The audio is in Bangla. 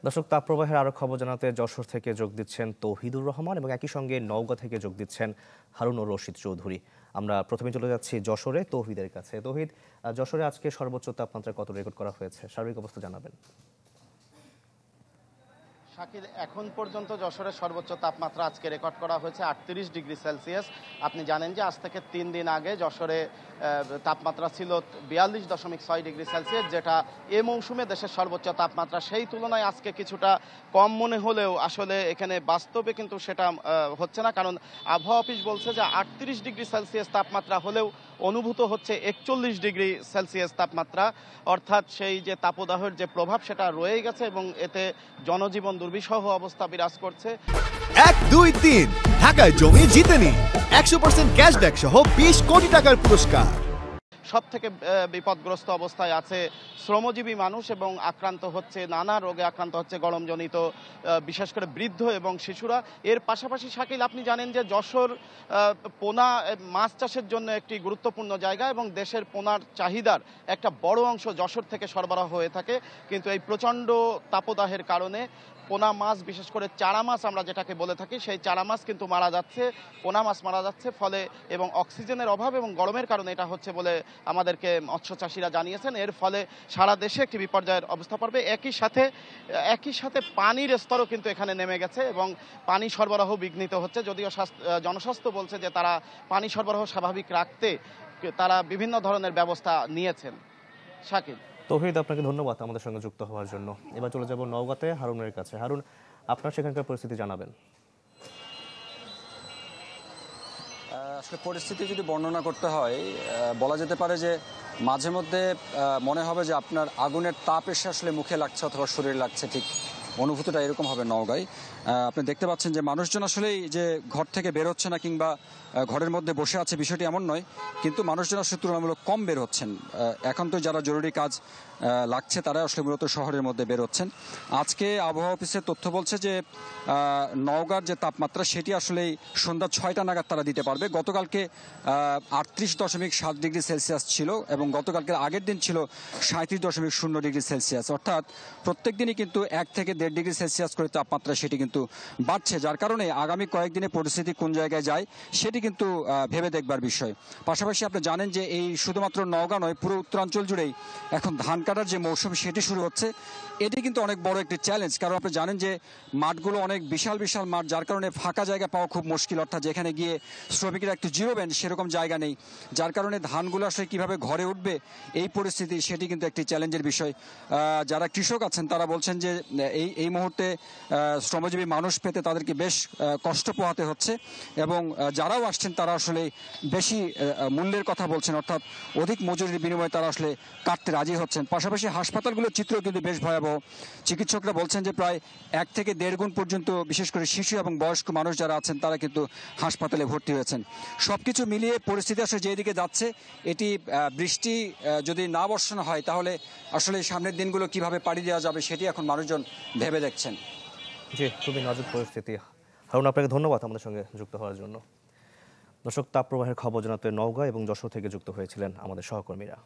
দর্শক, তাপপ্রবাহের আরো খবর জানাতে যশোর থেকে যোগ দিচ্ছেন তৌহিদুর রহমান এবং একই সঙ্গে নওগাঁ থেকে যোগ দিচ্ছেন হারুন ও রশিদ চৌধুরী। আমরা প্রথমে চলে যাচ্ছি যশোরে তৌহিদের কাছে। তৌহিদ, যশোরে আজকে সর্বোচ্চ তাপমাত্রা কত রেকর্ড করা হয়েছে, সার্বিক অবস্থা জানাবেন। শাকিল, এখন পর্যন্ত যশোরের সর্বোচ্চ তাপমাত্রা আজকে রেকর্ড করা হয়েছে 38 ডিগ্রি সেলসিয়াস। আপনি জানেন যে আজ থেকে 3 দিন আগে যশোরে তাপমাত্রা ছিল 42.6 ডিগ্রি সেলসিয়াস, যেটা এ মৌসুমে দেশের সর্বোচ্চ তাপমাত্রা। সেই তুলনায় আজকে কিছুটা কম মনে হলেও আসলে এখানে বাস্তবে কিন্তু সেটা হচ্ছে না, কারণ আবহাওয়া অফিস বলছে যে 38 ডিগ্রি সেলসিয়াস তাপমাত্রা হলেও অনুভূত হচ্ছে 41 ডিগ্রি সেলসিয়াস তাপমাত্রা। অর্থাৎ সেই যে তাপদাহের যে প্রভাব সেটা রয়ে গেছে এবং এতে জনজীবন দুর্বিষহ অবস্থা বিরাজ করছে। 1, 2, 3 ঢাকায় জমি জিতে নিন 100% ক্যাশব্যাক সহ 20 কোটি টাকার পুরস্কার। সব থেকে বিপদগ্রস্ত অবস্থায় আছে শ্রমজীবী মানুষ এবং আক্রান্ত হচ্ছে, নানা রোগে আক্রান্ত হচ্ছে গরমজনিত, বিশেষ করে বৃদ্ধ এবং শিশুরা। এর পাশাপাশি শাকিল, আপনি জানেন যে যশোর পোনা মাছ চাষের জন্য একটি গুরুত্বপূর্ণ জায়গা এবং দেশের পোনার চাহিদার একটা বড় অংশ যশোর থেকে সরবরাহ হয়ে থাকে। কিন্তু এই প্রচণ্ড তাপদাহের কারণে পোনা মাছ, বিশেষ করে চারা মাছ আমরা যেটাকে বলে থাকি, সেই চারা মাছ কিন্তু মারা যাচ্ছে, পোনা মাছ মারা যাচ্ছে। ফলে এবং অক্সিজেনের অভাব এবং গরমের কারণে এটা হচ্ছে বলে আমাদেরকে মৎস্য চাষিরা জানিয়েছেন। এর ফলে সারা দেশে একটি বিপর্যয়ের অবস্থা পড়বে। একই সাথে পানির স্তরও কিন্তু এখানে নেমে গেছে এবং পানি সরবরাহ বিঘ্নিত হচ্ছে। যদিও জনস্বাস্থ্য বলছে যে তারা পানি সরবরাহ স্বাভাবিক রাখতে তারা বিভিন্ন ধরনের ব্যবস্থা নিয়েছেন। শাকিল। তৌহিদ, আপনাকে ধন্যবাদ আমাদের সঙ্গে যুক্ত হওয়ার জন্য। এবার চলে যাব নওগাঁতে হারুনের কাছে। হারুন, আপনার সেখানকার পরিস্থিতি জানাবেন। আসলে পরিস্থিতি যদি বর্ণনা করতে হয়, বলা যেতে পারে যে মাঝে মধ্যে মনে হবে যে আপনার আগুনের তাপ এসে আসলে মুখে লাগছে অথবা শরীরে লাগছে, ঠিক অনুভূতিটা এরকম হবে নওগাঁয়। আপনি দেখতে পাচ্ছেন যে মানুষজন আসলেই যে ঘর থেকে বের হচ্ছে না কিংবা ঘরের মধ্যে বসে আছে বিষয়টি এমন নয়, কিন্তু মানুষজন আসলে তুলনামূলক কম বের হচ্ছেন। এখন তো যারা জরুরি কাজ লাগছে তারা আসলে মূলত শহরের মধ্যে বের হচ্ছেন। আজকে আবহাওয়া অফিসের তথ্য বলছে যে নওগাঁর যে তাপমাত্রা সেটি আসলে সন্ধ্যা 6টা নাগাদ তারা দিতে পারবে। গতকালকে 38.7 ডিগ্রি সেলসিয়াস ছিল এবং গতকালকের আগের দিন ছিল 37.0 ডিগ্রি সেলসিয়াস। অর্থাৎ প্রত্যেক দিনই কিন্তু 1 থেকে 1.5 ডিগ্রি সেলসিয়াস করে তাপমাত্রা সেটি কিন্তু বাড়ছে, যার কারণে আগামী কয়েকদিনে পরিস্থিতি কোন জায়গায় যায় সেটি কিন্তু ভেবে দেখবার বিষয়। পাশাপাশি আপনি জানেন যে এই শুধুমাত্র নওগাঁ নয়, পুরো উত্তরাঞ্চল জুড়েই এখন ধান কাটার যে মৌসুম সেটি শুরু হচ্ছে। এটি কিন্তু অনেক বড় একটি চ্যালেঞ্জ, কারণ আপনি জানেন যে মাঠগুলো অনেক বিশাল বিশাল মাঠ, যার কারণে ফাঁকা জায়গা পাওয়া খুব মুশকিল। অর্থাৎ যেখানে গিয়ে শ্রমিকরা একটু জিরোবেন সেরকম জায়গা নেই, যার কারণে ধানগুলো আসলে কীভাবে ঘরে উঠবে এই পরিস্থিতি, সেটি কিন্তু একটি চ্যালেঞ্জের বিষয়। যারা কৃষক আছেন তারা বলছেন যে এই মুহূর্তে শ্রমজীবী মানুষ পেতে তাদেরকে বেশ কষ্ট পোহাতে হচ্ছে এবং যারাও আসছেন তারা আসলে বেশি মূল্যের কথা বলছেন, অর্থাৎ অধিক মজুরির বিনিময়ে তারা আসলে কাটতে রাজি হচ্ছেন। পাশাপাশি হাসপাতালগুলোর চিত্র কিন্তু বেশ ভয়াবহ। চিকিৎসকরা বলছেন যে প্রায় 1 থেকে 1.5 গুণ পর্যন্ত বিশেষ করে শিশু এবং বয়স্ক মানুষ যারা আছেন তারা কিন্তু হাসপাতালে ভর্তি হয়েছেন। সবকিছু মিলিয়ে পরিস্থিতি আসলে যেদিকে যাচ্ছে, এটি বৃষ্টি যদি না বর্ষণ হয় তাহলে আসলে সামনের দিনগুলো কিভাবে পাড়ি দেওয়া যাবে সেটি এখন মানুষজন ভেবে দেখছেন। জি, খুবই নাজুক পরিস্থিতি। হারুন, আপনাকে ধন্যবাদ আমাদের সঙ্গে যুক্ত হওয়ার জন্য। দর্শক, তাপপ্রবাহের খবর জানাতে নওগাঁ এবং যশোর থেকে যুক্ত হয়েছিলেন আমাদের সহকর্মীরা।